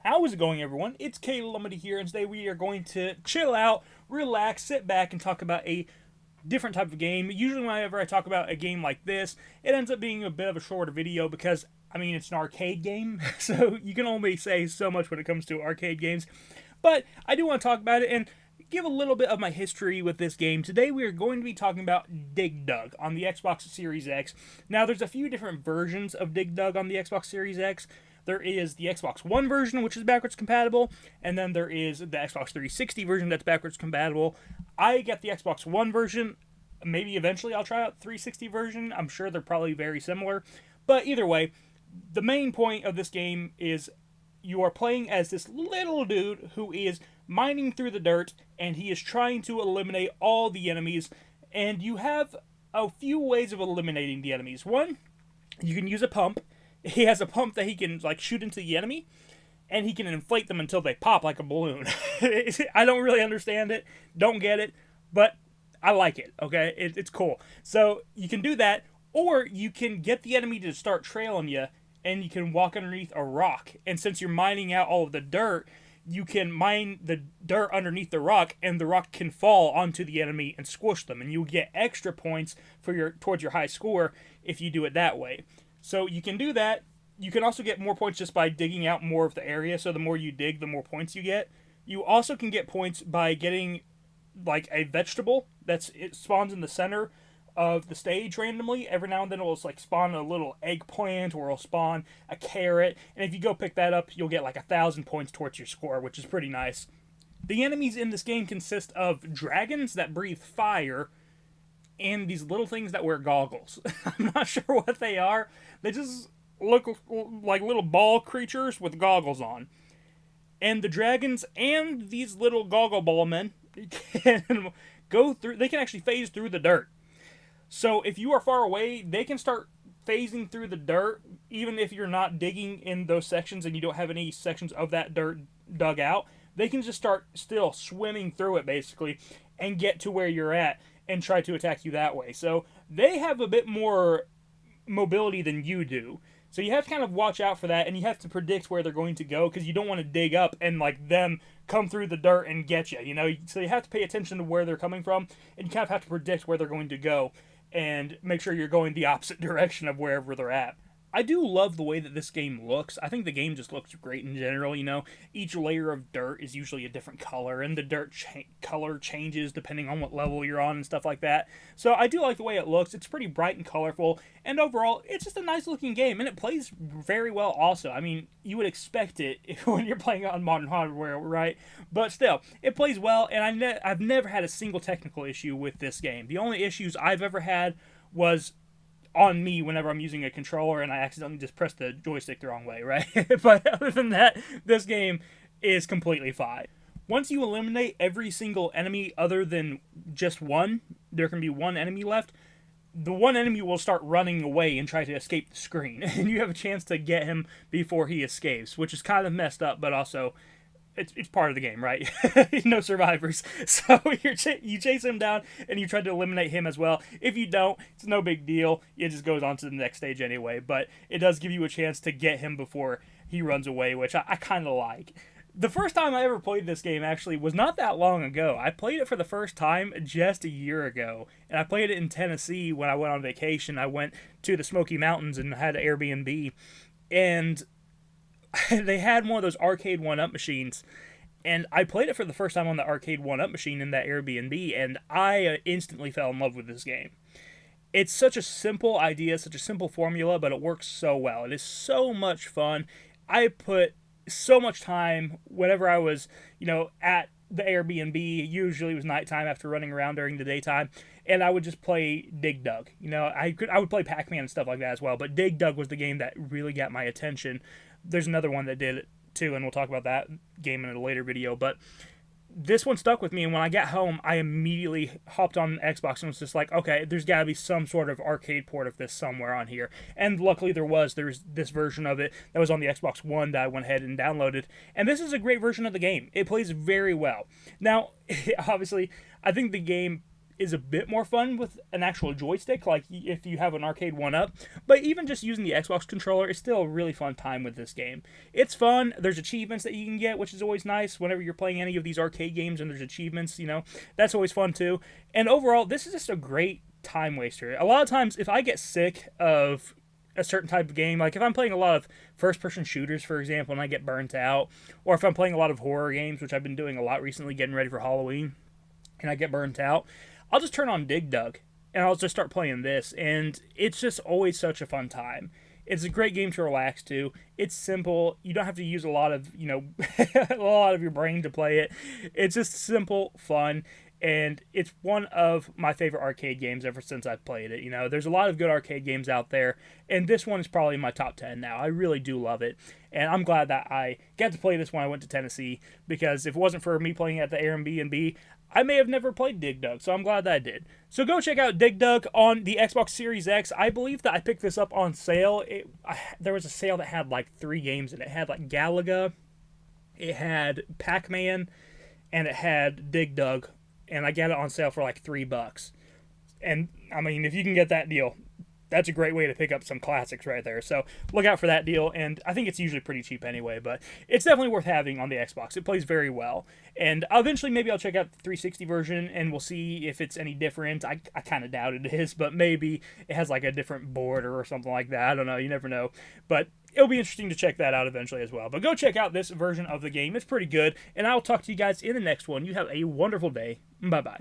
How is it going, everyone? It's Caleb here, and today we are going to chill out, relax, sit back, and talk about a different type of game. Usually whenever I talk about a game like this, it ends up being a bit of a shorter video because, I mean, it's an arcade game, so you can only say so much when it comes to arcade games. But I do want to talk about it and give a little bit of my history with this game. Today we are going to be talking about DigDug on the Xbox Series X. Now, there's a few different versions of DigDug on the Xbox Series X. There is the Xbox One version, which is backwards compatible, and then there is the Xbox 360 version that's backwards compatible. I get the Xbox One version. Maybe eventually I'll try out the 360 version. I'm sure they're probably very similar. But either way, the main point of this game is you are playing as this little dude who is mining through the dirt, and he is trying to eliminate all the enemies. And you have a few ways of eliminating the enemies. One, you can use a pump. He has a pump that he can shoot into the enemy, and he can inflate them until they pop like a balloon. I don't really understand it, don't get it, but I like it, okay? It's cool. So you can do that, or you can get the enemy to start trailing you, and you can walk underneath a rock. And since you're mining out all of the dirt, you can mine the dirt underneath the rock, and the rock can fall onto the enemy and squish them, and you'll get extra points towards your high score if you do it that way. So you can do that. You can also get more points just by digging out more of the area, so the more you dig, the more points you get. You also can get points by getting a vegetable it spawns in the center of the stage randomly. Every now and then it'll spawn a little eggplant, or it'll spawn a carrot, and if you go pick that up, you'll get 1,000 points towards your score, which is pretty nice. The enemies in this game consist of dragons that breathe fire, and these little things that wear goggles. I'm not sure what they are. They just look like little ball creatures with goggles on. And the dragons and these little goggle ball men can they can actually phase through the dirt. So if you are far away, they can start phasing through the dirt, even if you're not digging in those sections and you don't have any sections of that dirt dug out. They can just start still swimming through it, basically, and get to where you're at and try to attack you that way. So they have a bit more mobility than you do. So you have to kind of watch out for that, and you have to predict where they're going to go, because you don't want to dig up and them come through the dirt and get you, So you have to pay attention to where they're coming from, and you kind of have to predict where they're going to go and make sure you're going the opposite direction of wherever they're at. I do love the way that this game looks. I think the game just looks great in general, Each layer of dirt is usually a different color, and the dirt color changes depending on what level you're on and stuff like that. So I do like the way it looks. It's pretty bright and colorful, and overall, it's just a nice looking game, and it plays very well also. I mean, you would expect it when you're playing it on modern hardware, right? But still, it plays well, and I've never had a single technical issue with this game. The only issues I've ever had was on me whenever I'm using a controller and I accidentally just press the joystick the wrong way, right? But other than that, this game is completely fine. Once you eliminate every single enemy other than just one, there can be one enemy left. The one enemy will start running away and try to escape the screen, and you have a chance to get him before he escapes, which is kind of messed up, but also it's part of the game, right? No survivors. So you chase him down, and you try to eliminate him as well. If you don't, it's no big deal. It just goes on to the next stage anyway. But it does give you a chance to get him before he runs away, which I kind of like. The first time I ever played this game actually was not that long ago. I played it for the first time just a year ago. And I played it in Tennessee when I went on vacation. I went to the Smoky Mountains and had an Airbnb. And they had one of those arcade 1-up machines, and I played it for the first time on the arcade 1-up machine in that Airbnb, and I instantly fell in love with this game. It's such a simple idea, such a simple formula, but it works so well. It is so much fun. I put so much time whenever I was, at the Airbnb. Usually it was nighttime after running around during the daytime, and I would just play DigDug. I would play Pac-Man and stuff like that as well, but DigDug was the game that really got my attention. There's another one that did it too, and we'll talk about that game in a later video, but this one stuck with me, and when I got home, I immediately hopped on Xbox and was just like, okay, there's got to be some sort of arcade port of this somewhere on here, and luckily there's this version of it that was on the Xbox One that I went ahead and downloaded, and this is a great version of the game. It plays very well. Now, obviously, I think the game is a bit more fun with an actual joystick, like if you have an arcade one-up. But even just using the Xbox controller is still a really fun time with this game. It's fun. There's achievements that you can get, which is always nice whenever you're playing any of these arcade games and there's achievements, that's always fun too. And overall, this is just a great time waster. A lot of times, if I get sick of a certain type of game, like if I'm playing a lot of first-person shooters, for example, and I get burnt out, or if I'm playing a lot of horror games, which I've been doing a lot recently, getting ready for Halloween, and I get burnt out, I'll just turn on DigDug, and I'll just start playing this, and it's just always such a fun time. It's a great game to relax to. It's simple. You don't have to use a lot of, a lot of your brain to play it. It's just simple, fun, and it's one of my favorite arcade games ever since I've played it. There's a lot of good arcade games out there, and this one is probably in my top 10 now. I really do love it, and I'm glad that I got to play this when I went to Tennessee, because if it wasn't for me playing at the Airbnb, I may have never played DigDug, so I'm glad that I did. So go check out DigDug on the Xbox Series X. I believe that I picked this up on sale. There was a sale that had like 3 games in it. It had like Galaga, it had Pac-Man, and it had DigDug. And I got it on sale for like $3. And I mean, if you can get that deal, that's a great way to pick up some classics right there. So look out for that deal. And I think it's usually pretty cheap anyway, but it's definitely worth having on the Xbox. It plays very well. And eventually maybe I'll check out the 360 version and we'll see if it's any different. I kind of doubt it is, but maybe it has like a different border or something like that. I don't know. You never know. But it'll be interesting to check that out eventually as well. But go check out this version of the game. It's pretty good. And I'll talk to you guys in the next one. You have a wonderful day. Bye-bye.